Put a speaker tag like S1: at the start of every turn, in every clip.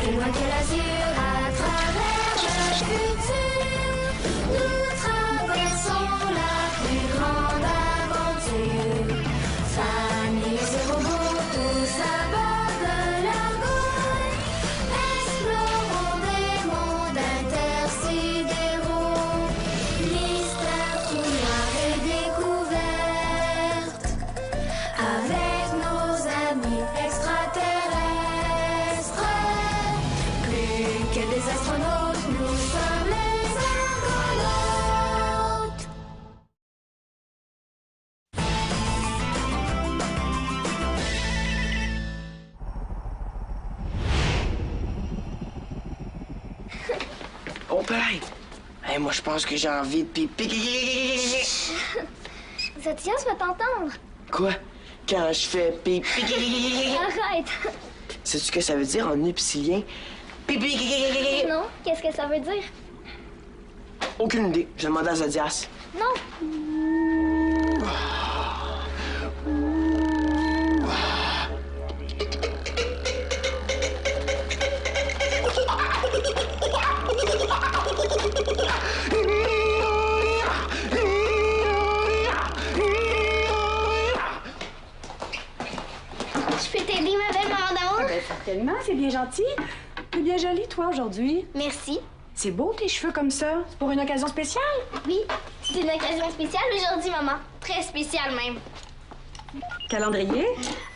S1: plus loin que l'azur, à travers le futur. Nous traversons la plus grande aventure. Famille et ses robots, tous à bord de l'argot. Explorons des mondes intersidéraux. Mystère, trou noir et découverte. Avec nos amis extraterrestres. Plus que des astronautes, nous sommes les argonautes.
S2: Oh, ben! Hey, moi, je pense que j'ai envie de pipi.
S1: Zodias va t'entendre.
S2: Quoi? Quand je fais pipi.
S1: Arrête.
S2: Sais-tu ce que ça veut dire en upsilien? Pipi.
S1: Non, qu'est-ce que ça veut dire?
S2: Aucune idée. Je demande à Zodias.
S1: Non. Je peux t'aider, ma belle maman d'amour?
S3: Ben, certainement, c'est bien gentil. T'es bien jolie, toi, aujourd'hui.
S1: Merci.
S3: C'est beau, tes cheveux comme ça. C'est pour une occasion spéciale?
S1: Oui, c'est une occasion spéciale aujourd'hui, maman. Très spéciale même.
S3: Calendrier?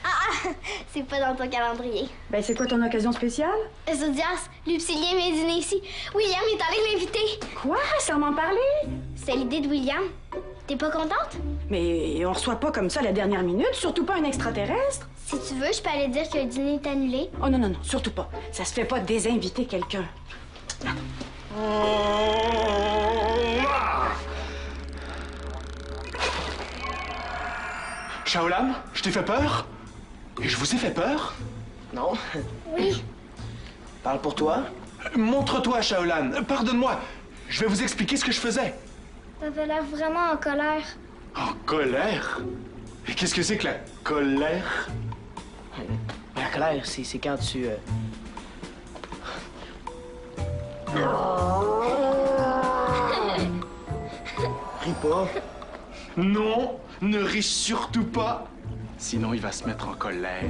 S1: Ah, c'est pas dans ton calendrier.
S3: Ben, c'est quoi ton occasion spéciale?
S1: Zodias, l'Upsilien vient dîner ici. William est allé l'inviter.
S3: Quoi? Sans m'en parler?
S1: C'est l'idée de William. T'es pas contente?
S3: Mais on reçoit pas comme ça à la dernière minute, surtout pas un extraterrestre.
S1: Si tu veux, je peux aller dire que le dîner est annulé.
S3: Oh non, non, non, surtout pas. Ça se fait pas de désinviter quelqu'un.
S4: Shaolan, je t'ai fait peur? Et je vous ai fait peur?
S2: Non?
S1: Oui.
S2: Parle pour toi.
S4: Montre-toi, Shaolan. Pardonne-moi. Je vais vous expliquer ce que je faisais.
S1: T'avais l'air vraiment en colère.
S4: En colère? Et qu'est-ce que c'est que la colère?
S2: La colère, c'est quand tu... Ris pas.
S4: Non, ne ris surtout pas. Sinon, il va se mettre en colère.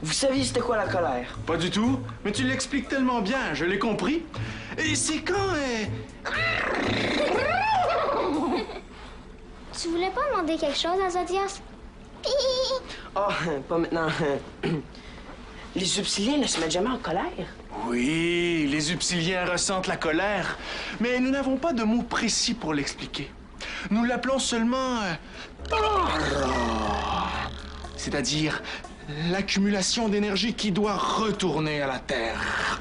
S2: Vous saviez c'était quoi la colère?
S4: Pas du tout, mais tu l'expliques tellement bien, je l'ai compris. Et c'est quand...
S1: Tu voulais pas demander quelque chose à Zodias?
S2: Ah, pas maintenant. Les Upsiliens ne se mettent jamais en colère.
S4: Oui, les Upsiliens ressentent la colère, mais nous n'avons pas de mots précis pour l'expliquer. Nous l'appelons seulement... c'est-à-dire l'accumulation d'énergie qui doit retourner à la Terre.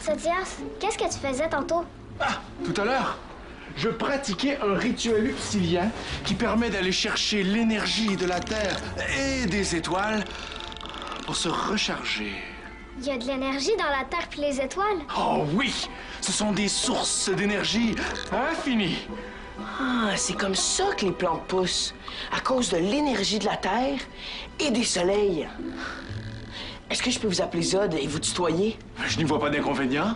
S1: Zodias, qu'est-ce que tu faisais tantôt?
S4: Ah, tout à l'heure, je pratiquais un rituel upsilien qui permet d'aller chercher l'énergie de la Terre et des étoiles pour se recharger.
S1: Il y a de l'énergie dans la Terre puis les étoiles.
S4: Oh oui, ce sont des sources d'énergie infinies.
S2: Ah, c'est comme ça que les plantes poussent, à cause de l'énergie de la Terre et des soleils. Est-ce que je peux vous appeler Zod et vous tutoyer?
S4: Je n'y vois pas d'inconvénient.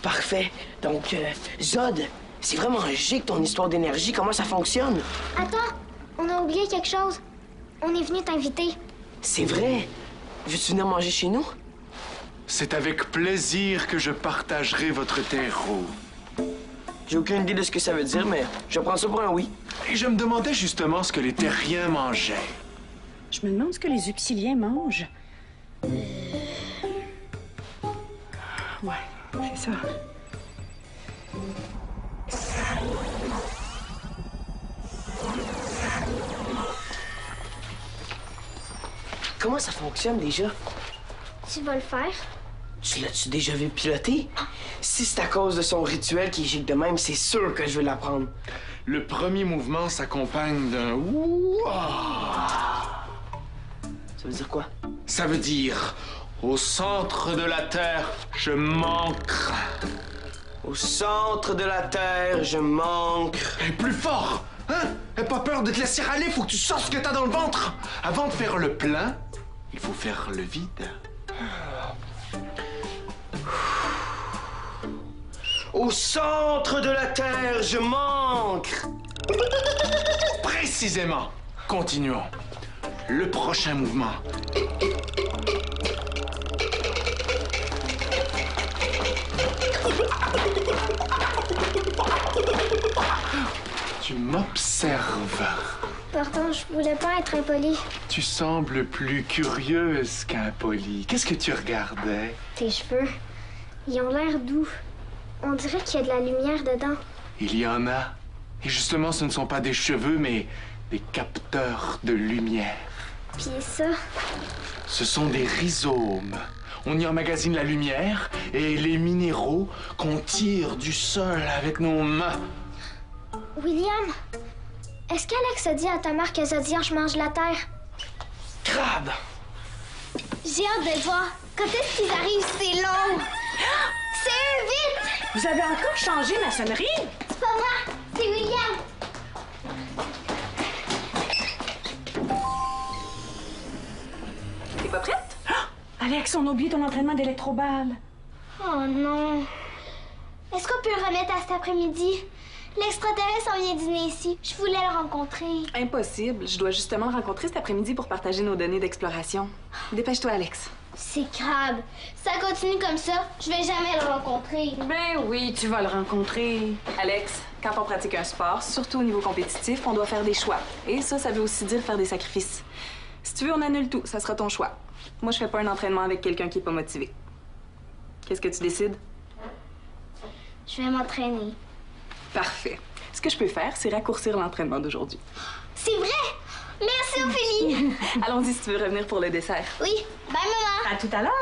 S2: Parfait. Donc, Zod, c'est vraiment giga ton histoire d'énergie. Comment ça fonctionne?
S1: Attends, on a oublié quelque chose. On est venu t'inviter.
S2: C'est vrai. Veux-tu venir manger chez nous?
S4: C'est avec plaisir que je partagerai votre terreau.
S2: J'ai aucune idée de ce que ça veut dire, mais je prends ça pour un oui.
S4: Et je me demandais justement ce que les terriens mangeaient.
S3: Je me demande ce que les Upsiliens mangent. Ouais, c'est ça.
S2: Comment ça fonctionne déjà?
S1: Tu vas le faire?
S2: Tu l'as-tu déjà vu piloter? Si c'est à cause de son rituel qui est giga de même, c'est sûr que je veux l'apprendre.
S4: Le premier mouvement s'accompagne d'un ouah.
S2: Ça veut dire quoi?
S4: Ça veut dire au centre de la terre, je m'ancre.
S2: Au centre de la Terre, je manque.
S4: Et plus fort, hein? N'aie pas peur de te laisser aller, faut que tu sortes ce que t'as dans le ventre. Avant de faire le plein, il faut faire le vide.
S2: Au centre de la Terre, je manque.
S4: Précisément. Continuons. Le prochain mouvement. Tu m'observes.
S1: Pardon, je voulais pas être impolie.
S4: Tu sembles plus curieuse qu'impolie. Qu'est-ce que tu regardais?
S1: Tes cheveux, ils ont l'air doux. On dirait qu'il y a de la lumière dedans.
S4: Il y en a. Et justement, ce ne sont pas des cheveux, mais des capteurs de lumière.
S1: Puis ça,
S4: Ce sont des rhizomes. On y emmagasine la lumière et les minéraux qu'on tire du sol avec nos mains.
S1: William, est-ce qu'Alex a dit à ta mère que ce dimanche mange la terre?
S2: Crabe!
S1: J'ai hâte de voir. Quand est-ce qu'ils arrivent? C'est long. C'est eux, vite!
S3: Vous avez encore changé ma sonnerie?
S1: C'est pas moi, c'est William.
S3: T'es pas prête? Alex, on a oublié ton entraînement d'électroballe.
S1: Oh non. Est-ce qu'on peut le remettre à cet après-midi? L'extraterrestre en vient dîner ici. Je voulais le rencontrer.
S5: Impossible. Je dois justement le rencontrer cet après-midi pour partager nos données d'exploration. Dépêche-toi, Alex.
S1: C'est crabe. Ça continue comme ça, je vais jamais le rencontrer.
S5: Ben oui, tu vas le rencontrer. Alex, quand on pratique un sport, surtout au niveau compétitif, on doit faire des choix. Et ça veut aussi dire faire des sacrifices. Si tu veux, on annule tout. Ça sera ton choix. Moi, je fais pas un entraînement avec quelqu'un qui est pas motivé. Qu'est-ce que tu décides?
S1: Je vais m'entraîner.
S5: Parfait. Ce que je peux faire, c'est raccourcir l'entraînement d'aujourd'hui.
S1: C'est vrai? Merci, Ophélie.
S5: Allons-y si tu veux revenir pour le dessert.
S1: Oui, bye, maman.
S3: À tout à l'heure.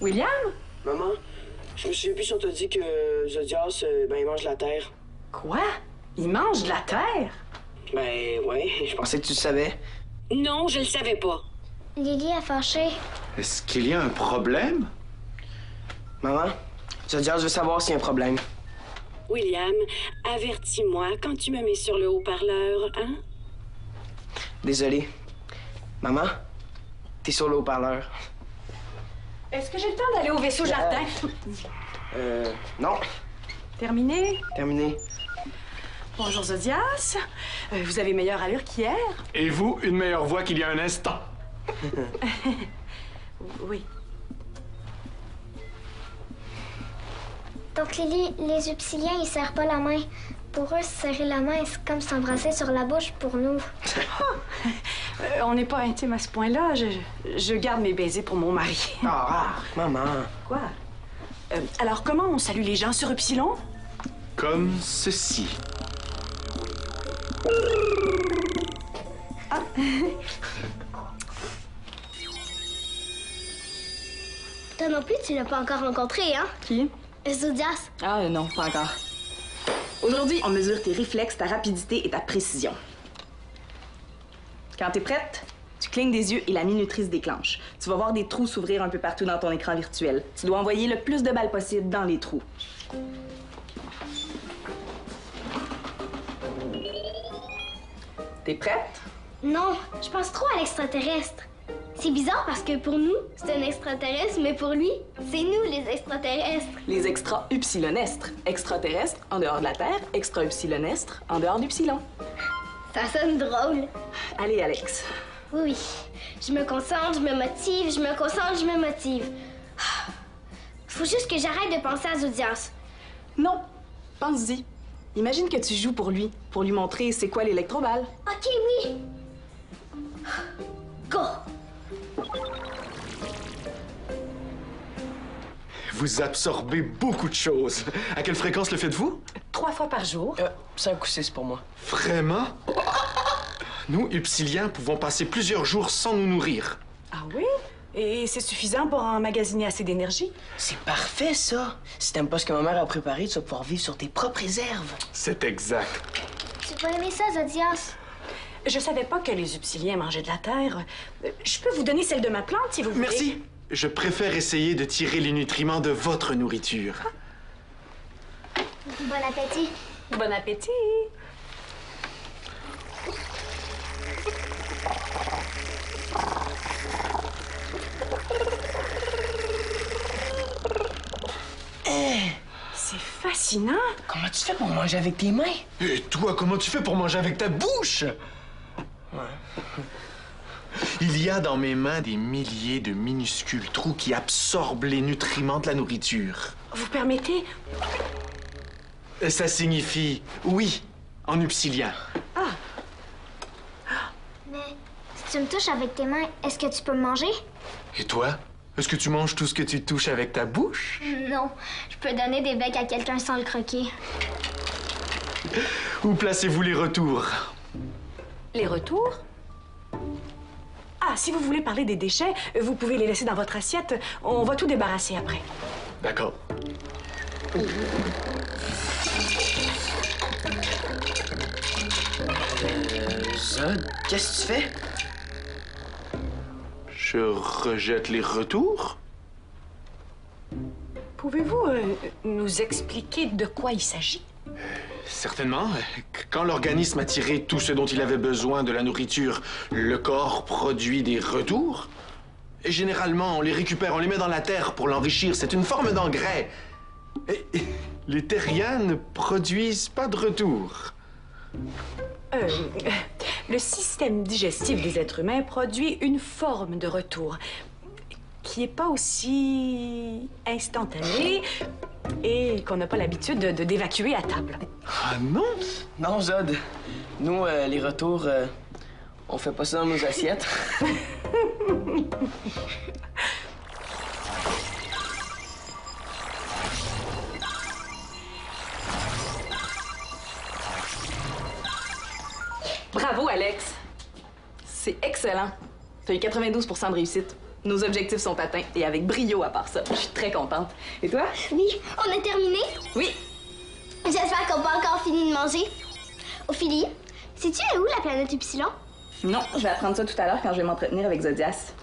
S3: William?
S2: Maman, je me souviens plus si on t'a dit que Zodias, il mange la terre.
S3: Quoi? Il mange de la terre?
S2: Ben, ouais, je pensais que tu le savais.
S6: Non, je le savais pas.
S1: Lily est fâchée.
S4: Est-ce qu'il y a un problème?
S2: Maman, Zodias veut savoir s'il y a un problème.
S6: William, avertis-moi quand tu me mets sur le haut-parleur, hein?
S2: Désolé. Maman, t'es sur le haut-parleur.
S3: Est-ce que j'ai le temps d'aller au vaisseau jardin?
S2: Non.
S3: Terminé?
S2: Terminé.
S3: Bonjour, Zodias. Vous avez meilleure allure qu'hier?
S4: Et vous, une meilleure voix qu'il y a un instant.
S3: Oui.
S1: Donc, Lily, les Upsiliens, ils serrent pas la main. Pour eux, serrer la main, c'est comme s'embrasser sur la bouche pour nous.
S3: On n'est pas intime à ce point-là. Je garde mes baisers pour mon mari.
S2: Ah, maman.
S3: Quoi? Alors, comment on salue les gens sur Upsilon?
S4: Comme ceci.
S1: Toi non plus, tu l'as pas encore rencontré, hein?
S5: Qui?
S1: Zodias.
S5: Ah non, pas encore. Aujourd'hui, on mesure tes réflexes, ta rapidité et ta précision. Quand t'es prête, tu clignes des yeux et la minuterie se déclenche. Tu vas voir des trous s'ouvrir un peu partout dans ton écran virtuel. Tu dois envoyer le plus de balles possible dans les trous. T'es prête?
S1: Non, je pense trop à l'extraterrestre. C'est bizarre parce que pour nous, c'est un extraterrestre, mais pour lui, c'est nous les extraterrestres.
S5: Les extra-upsilonestres. Extraterrestres en dehors de la Terre, extra-upsilonestres en dehors d'Upsilon.
S1: Ça sonne drôle.
S5: Allez, Alex.
S1: Oui, oui. Je me concentre, je me motive, je me concentre, je me motive. Faut juste que j'arrête de penser à Zodias.
S5: Non, pense-y. Imagine que tu joues pour lui montrer c'est quoi l'électroballe.
S1: Ok, oui. Go!
S4: Vous absorbez beaucoup de choses. À quelle fréquence le faites-vous?
S3: 3 fois par jour.
S2: 5 ou 6 pour moi.
S4: Vraiment? Nous, Upsiliens, pouvons passer plusieurs jours sans nous nourrir.
S3: Ah oui? Et c'est suffisant pour emmagasiner assez d'énergie?
S2: C'est parfait, ça. Si t'aimes pas ce que ma mère a préparé, tu vas pouvoir vivre sur tes propres réserves.
S4: C'est exact.
S1: Tu vas aimer ça, Zodias?
S3: Je savais pas que les Upsiliens mangeaient de la terre. Je peux vous donner celle de ma plante, si vous voulez.
S4: Merci. Je préfère essayer de tirer les nutriments de votre nourriture.
S1: Bon appétit.
S3: Bon appétit! fascinant.
S2: Comment tu fais pour manger avec tes mains?
S4: Et toi, comment tu fais pour manger avec ta bouche? Il y a dans mes mains des milliers de minuscules trous qui absorbent les nutriments de la nourriture.
S3: Vous permettez?
S4: Ça signifie oui en upsilien.
S1: Mais si tu me touches avec tes mains, est-ce que tu peux me manger?
S4: Et toi? Est-ce que tu manges tout ce que tu touches avec ta bouche?
S1: Non, je peux donner des becs à quelqu'un sans le croquer.
S4: Où placez-vous les retours?
S3: Les retours? Ah, si vous voulez parler des déchets, vous pouvez les laisser dans votre assiette. On va tout débarrasser après.
S4: D'accord.
S2: Zod, qu'est-ce que tu fais?
S4: Je rejette les retours?
S3: Pouvez-vous nous expliquer de quoi il s'agit?
S4: Certainement. Quand l'organisme a tiré tout ce dont il avait besoin de la nourriture, le corps produit des retours. Et généralement, on les récupère, on les met dans la terre pour l'enrichir. C'est une forme d'engrais. Et les terriens ne produisent pas de retour.
S3: Le système digestif des êtres humains produit une forme de retour qui n'est pas aussi instantanée et qu'on n'a pas l'habitude d'évacuer à table.
S4: Ah non?
S2: Non, Zod. Nous, les retours, on fait pas ça dans nos assiettes.
S5: Bravo, Alex. C'est excellent. Tu as eu 92 % de réussite. Nos objectifs sont atteints et avec brio à part ça. Je suis très contente. Et toi?
S1: Oui, on a terminé?
S5: Oui.
S1: J'espère qu'on n'a pas encore fini de manger. Ophélie, sais-tu où la planète Upsilon?
S5: Non, je vais apprendre ça tout à l'heure quand je vais m'entretenir avec Zodias.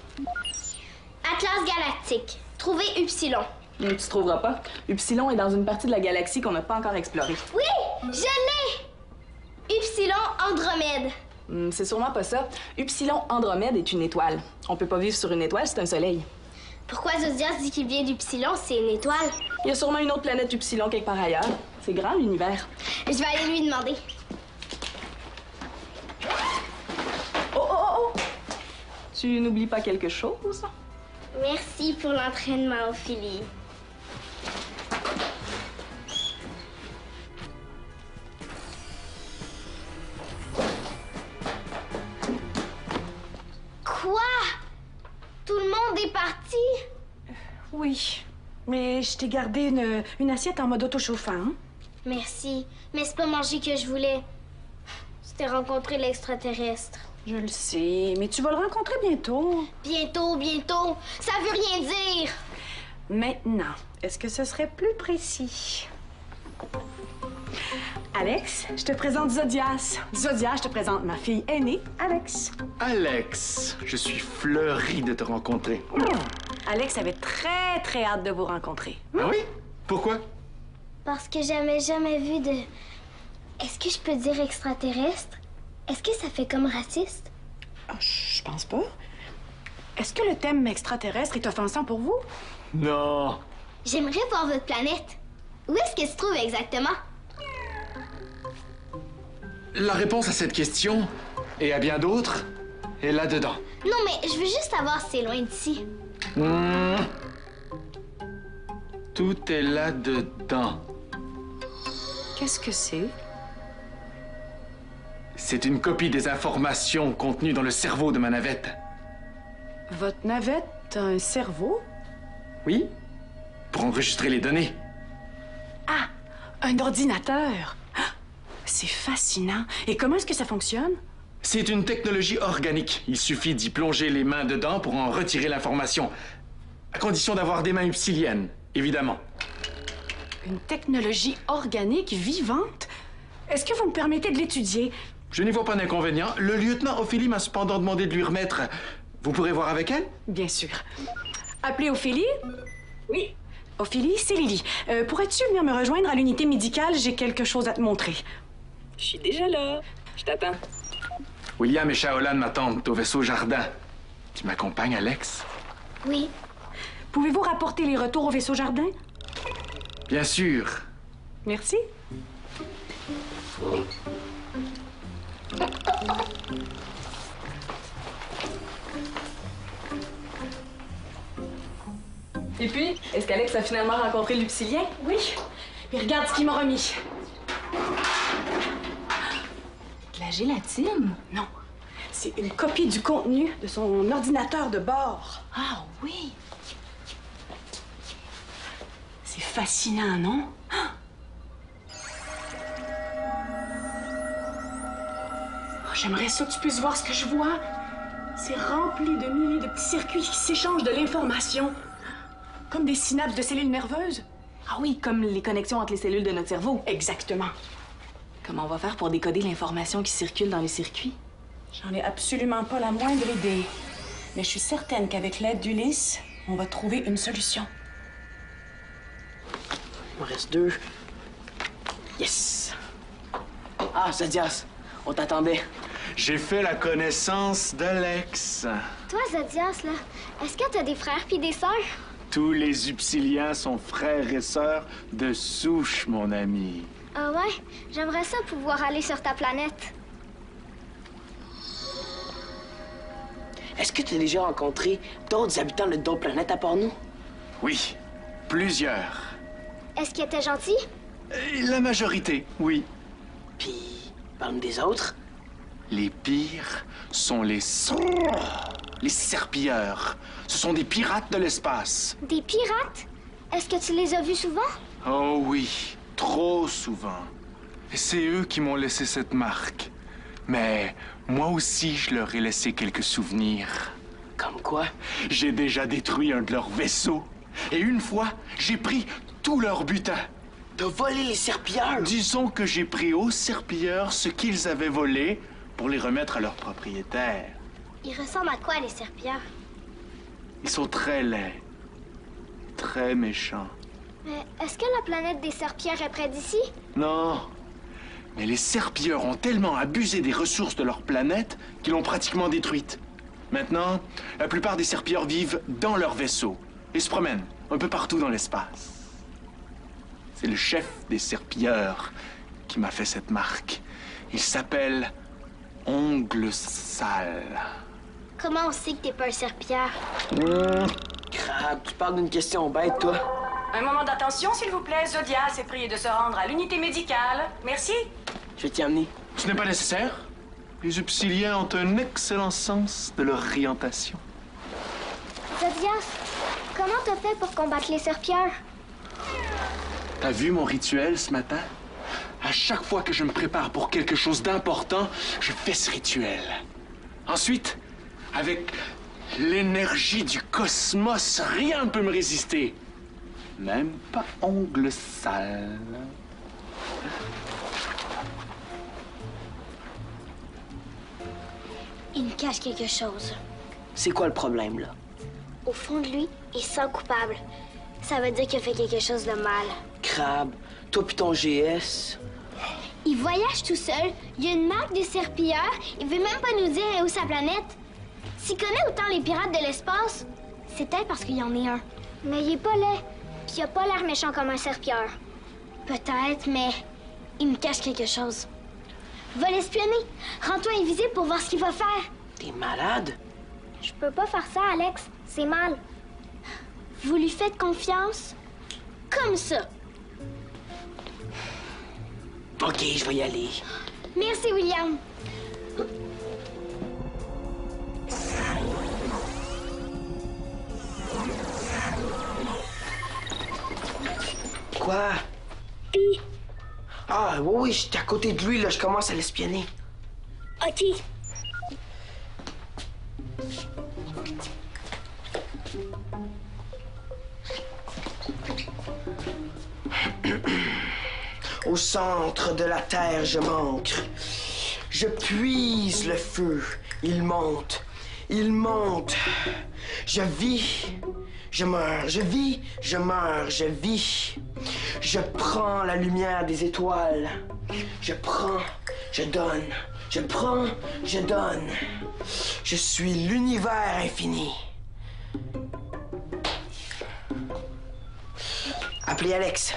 S1: Atlas galactique. Trouver Upsilon.
S5: Tu trouveras pas. Upsilon est dans une partie de la galaxie qu'on n'a pas encore explorée.
S1: Oui, je l'ai! Upsilon Andromède.
S5: C'est sûrement pas ça. Upsilon Andromède est une étoile. On peut pas vivre sur une étoile, c'est un soleil.
S1: Pourquoi Zodias dit qu'il vient d'Upsilon, c'est une étoile?
S5: Il y a sûrement une autre planète Upsilon quelque part ailleurs. C'est grand, l'univers.
S1: Je vais aller lui demander.
S5: Oh, oh, oh, oh! Tu n'oublies pas quelque chose?
S1: Merci pour l'entraînement, Ophélie. Quoi? Tout le monde est parti?
S3: Oui, mais je t'ai gardé une assiette en mode autochauffant. Hein?
S1: Merci, mais c'est pas manger que je voulais. C'était rencontrer l'extraterrestre.
S3: Je le sais, mais tu vas le rencontrer bientôt.
S1: Bientôt, bientôt, ça veut rien dire.
S3: Maintenant, est-ce que ce serait plus précis? Alex, je te présente Zodias. Zodias, je te présente ma fille aînée, Alex.
S4: Alex, je suis fleuri de te rencontrer.
S3: Alex avait très, très hâte de vous rencontrer.
S4: Ah oui? Pourquoi?
S1: Parce que j'avais jamais vu de... Est-ce que je peux dire extraterrestre? Est-ce que ça fait comme raciste?
S3: Ah, je pense pas. Est-ce que le thème extraterrestre est offensant pour vous?
S4: Non.
S1: J'aimerais voir votre planète. Où est-ce qu'elle se trouve exactement?
S4: La réponse à cette question, et à bien d'autres, est là-dedans.
S1: Non, mais je veux juste savoir si c'est loin d'ici.
S4: Tout est là-dedans.
S3: Qu'est-ce que c'est?
S4: C'est une copie des informations contenues dans le cerveau de ma navette.
S3: Votre navette a un cerveau?
S4: Oui? Pour enregistrer les données.
S3: Ah, un ordinateur! Ah, c'est fascinant. Et comment est-ce que ça fonctionne?
S4: C'est une technologie organique. Il suffit d'y plonger les mains dedans pour en retirer l'information. À condition d'avoir des mains upsiliennes, évidemment.
S3: Une technologie organique vivante? Est-ce que vous me permettez de l'étudier?
S4: Je n'y vois pas d'inconvénient. Le lieutenant Ophélie m'a cependant demandé de lui remettre. Vous pourrez voir avec elle?
S3: Bien sûr. Appelez Ophélie?
S5: Oui.
S3: Ophélie, c'est Lily. Pourrais-tu venir me rejoindre à l'unité médicale? J'ai quelque chose à te montrer.
S5: Je suis déjà là. Je t'attends.
S4: William et Shaolan m'attendent au vaisseau Jardin. Tu m'accompagnes, Alex?
S1: Oui.
S3: Pouvez-vous rapporter les retours au vaisseau Jardin?
S4: Bien sûr.
S3: Merci.
S5: Et puis, est-ce qu'Alex a finalement rencontré l'Upsilien?
S3: Oui. Puis regarde ce qu'il m'a remis.
S5: De la gélatine?
S3: Non. C'est une copie du contenu de son ordinateur de bord.
S5: Ah oui!
S3: C'est fascinant, non? Oh, j'aimerais ça que tu puisses voir ce que je vois. C'est rempli de milliers de petits circuits qui s'échangent de l'information. Comme des synapses de cellules nerveuses.
S5: Ah oui, comme les connexions entre les cellules de notre cerveau.
S3: Exactement.
S5: Comment on va faire pour décoder l'information qui circule dans les circuits?
S3: J'en ai absolument pas la moindre idée. Mais je suis certaine qu'avec l'aide d'Ulysse, on va trouver une solution.
S2: Il m'en reste 2. Yes! Ah, Zodias, on t'attendait.
S4: J'ai fait la connaissance d'Alex.
S1: Toi, Zodias, là, est-ce que t'as des frères puis des sœurs?
S4: Tous les Upsiliens sont frères et sœurs de souche, mon ami.
S1: Ah ouais? J'aimerais ça pouvoir aller sur ta planète.
S2: Est-ce que tu as déjà rencontré d'autres habitants de d'autres planètes à part nous?
S4: Oui, plusieurs.
S1: Est-ce qu'ils étaient gentils?
S4: La majorité, oui.
S2: Puis, parle-nous des autres.
S4: Les pires sont les serpilleurs. Ce sont des pirates de l'espace.
S1: Des pirates? Est-ce que tu les as vus souvent?
S4: Oh oui, trop souvent. Et c'est eux qui m'ont laissé cette marque. Mais moi aussi, je leur ai laissé quelques souvenirs.
S2: Comme quoi?
S4: J'ai déjà détruit un de leurs vaisseaux. Et une fois, j'ai pris tout leur butin.
S2: T'as volé les serpilleurs?
S4: Disons que j'ai pris aux serpilleurs ce qu'ils avaient volé pour les remettre à leurs propriétaires.
S1: Ils ressemblent à quoi, les serpillères?
S4: Ils sont très laids, très méchants.
S1: Mais est-ce que la planète des serpillères est près d'ici?
S4: Non, mais les serpilleurs ont tellement abusé des ressources de leur planète qu'ils l'ont pratiquement détruite. Maintenant, la plupart des serpilleurs vivent dans leur vaisseau et se promènent un peu partout dans l'espace. C'est le chef des serpilleurs qui m'a fait cette marque. Il s'appelle Ongle Sale.
S1: Comment on sait que t'es pas un serpillère?
S2: Crabe, tu parles d'une question bête, toi.
S3: Un moment d'attention, s'il vous plaît. Zodias est prié de se rendre à l'unité médicale. Merci.
S2: Je vais t'y amener.
S4: Ce n'est pas nécessaire. Les Upsiliens ont un excellent sens de l'orientation.
S1: Zodias, comment t'as fait pour combattre les serpillères?
S4: T'as vu mon rituel ce matin? À chaque fois que je me prépare pour quelque chose d'important, je fais ce rituel. Ensuite, avec l'énergie du cosmos, rien ne peut me résister. Même pas Ongle Sale.
S1: Il me cache quelque chose.
S2: C'est quoi le problème, là?
S1: Au fond de lui, il se sent coupable. Ça veut dire qu'il a fait quelque chose de mal.
S2: Crabe, toi pis ton GS.
S1: Il voyage tout seul, il y a une marque de serpilleur, il veut même pas nous dire où sa planète. S'il connaît autant les pirates de l'espace, c'est peut-être parce qu'il y en est un. Mais il est pas laid, puis il a pas l'air méchant comme un serpilleur. Peut-être, mais il me cache quelque chose. Va l'espionner, rends-toi invisible pour voir ce qu'il va faire.
S2: T'es malade?
S1: Je peux pas faire ça, Alex, c'est mal. Vous lui faites confiance comme ça.
S2: OK, je vais y aller.
S1: Merci, William.
S2: Quoi? Ah, oui, j'étais à côté de lui, là, je commence à l'espionner.
S1: OK.
S2: Au centre de la terre, je m'ancre. Je puise le feu. Il monte. Il monte. Je vis. Je meurs. Je vis. Je meurs. Je vis. Je prends la lumière des étoiles. Je prends. Je donne. Je prends. Je donne. Je suis l'univers infini. Appelez Alex.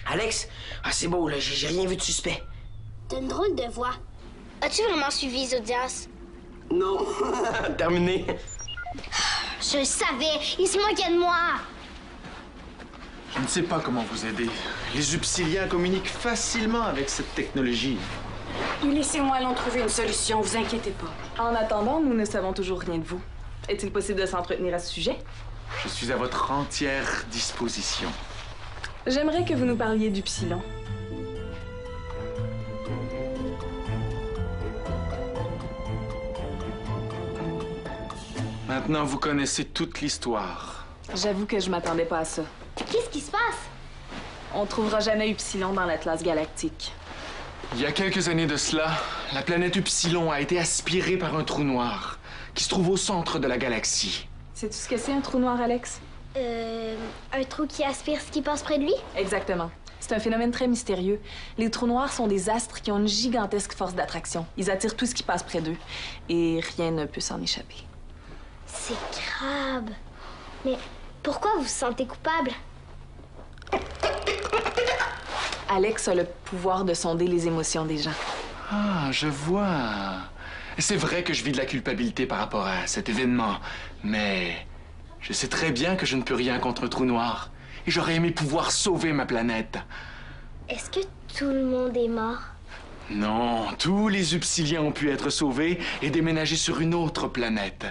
S2: Alex? Ah, c'est beau, là, j'ai rien vu de suspect.
S1: T'as une drôle de voix. As-tu vraiment suivi Zodias?
S2: Non. Terminé.
S1: Je le savais, il se moquait de moi.
S4: Je ne sais pas comment vous aider. Les Upsiliens communiquent facilement avec cette technologie.
S3: Laissez-moi allons trouver une solution, vous inquiétez pas.
S5: En attendant, nous ne savons toujours rien de vous. Est-il possible de s'entretenir à ce sujet?
S4: Je suis à votre entière disposition.
S5: J'aimerais que vous nous parliez du Psilon.
S4: Maintenant, vous connaissez toute l'histoire.
S5: J'avoue que je m'attendais pas à ça.
S1: Qu'est-ce qui se passe?
S5: On trouvera jamais Upsilon dans l'Atlas galactique.
S4: Il y a quelques années de cela, la planète Upsilon a été aspirée par un trou noir qui se trouve au centre de la galaxie.
S5: Sais-tu ce que c'est un trou noir, Alex?
S1: Un trou qui aspire ce qui passe près de lui?
S5: Exactement. C'est un phénomène très mystérieux. Les trous noirs sont des astres qui ont une gigantesque force d'attraction. Ils attirent tout ce qui passe près d'eux. Et rien ne peut s'en échapper.
S1: C'est grave. Mais pourquoi vous vous sentez coupable?
S5: Alex a le pouvoir de sonder les émotions des gens.
S4: Ah, je vois. C'est vrai que je vis de la culpabilité par rapport à cet événement, mais je sais très bien que je ne peux rien contre un trou noir. Et j'aurais aimé pouvoir sauver ma planète.
S1: Est-ce que tout le monde est mort?
S4: Non, tous les Upsiliens ont pu être sauvés et déménagés sur une autre planète.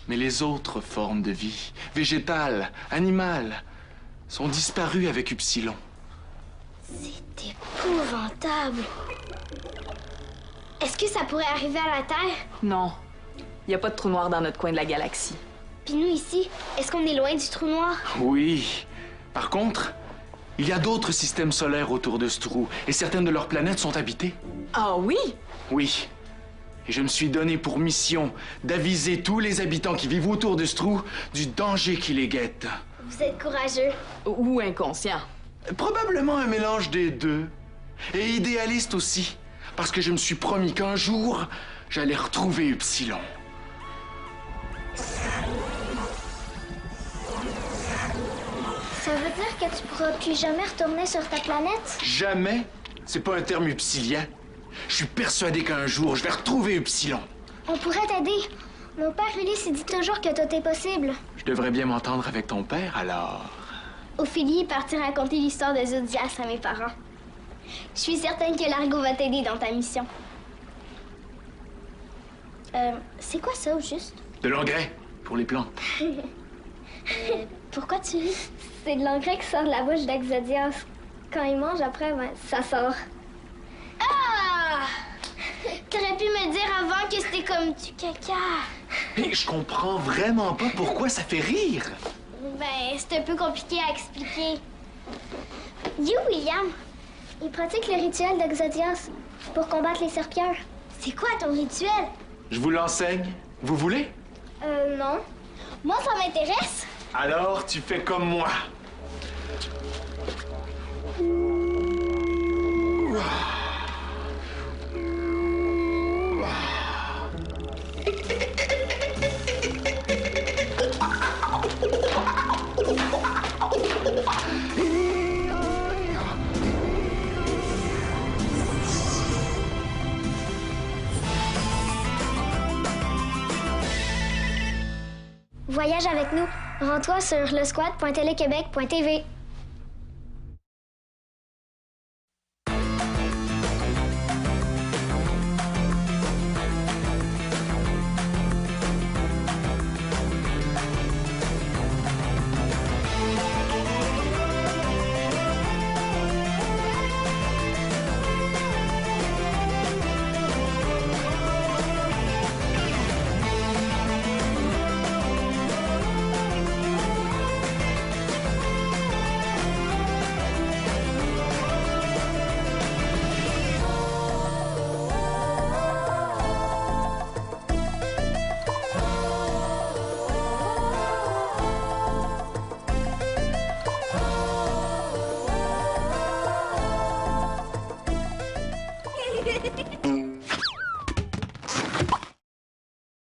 S4: Mais les autres formes de vie, végétales, animales, sont disparues avec Upsilon.
S1: C'est épouvantable. Est-ce que ça pourrait arriver à la Terre?
S5: Non. Il n'y a pas de trou noir dans notre coin de la galaxie.
S1: Puis nous ici, est-ce qu'on est loin du trou noir?
S4: Oui. Par contre, il y a d'autres systèmes solaires autour de ce trou, et certaines de leurs planètes sont habitées.
S5: Ah oui?
S4: Oui. Et je me suis donné pour mission d'aviser tous les habitants qui vivent autour de ce trou du danger qui les guette.
S1: Vous êtes courageux.
S5: Ou inconscient.
S4: Probablement un mélange des deux. Et idéaliste aussi, parce que je me suis promis qu'un jour, j'allais retrouver Upsilon.
S1: Ça veut dire que tu pourras plus jamais retourner sur ta planète?
S4: Jamais? C'est pas un terme upsilien. Je suis persuadé qu'un jour, je vais retrouver Upsilon.
S1: On pourrait t'aider. Mon père Ulysse dit toujours que tout est possible.
S4: Je devrais bien m'entendre avec ton père, alors.
S1: Ophélie est partie raconter l'histoire de Zodias à mes parents. Je suis certaine que Largo va t'aider dans ta mission. C'est quoi ça, au juste?
S4: De l'engrais pour les plantes.
S1: Pourquoi tu ris? C'est de l'engrais qui sort de la bouche d'Exodias. Quand il mange, après, ben, ça sort. Ah! T'aurais pu me dire avant que c'était comme du caca.
S4: Mais je comprends vraiment pas pourquoi ça fait rire.
S1: Ben, c'est un peu compliqué à expliquer. Dis William, il pratique le rituel d'Exodias pour combattre les serpillères. C'est quoi ton rituel?
S4: Je vous l'enseigne. Vous voulez?
S1: Non. Moi, ça m'intéresse.
S4: Alors, tu fais comme moi.
S1: Voyage avec nous. Rends-toi sur lesquad.telequebec.tv.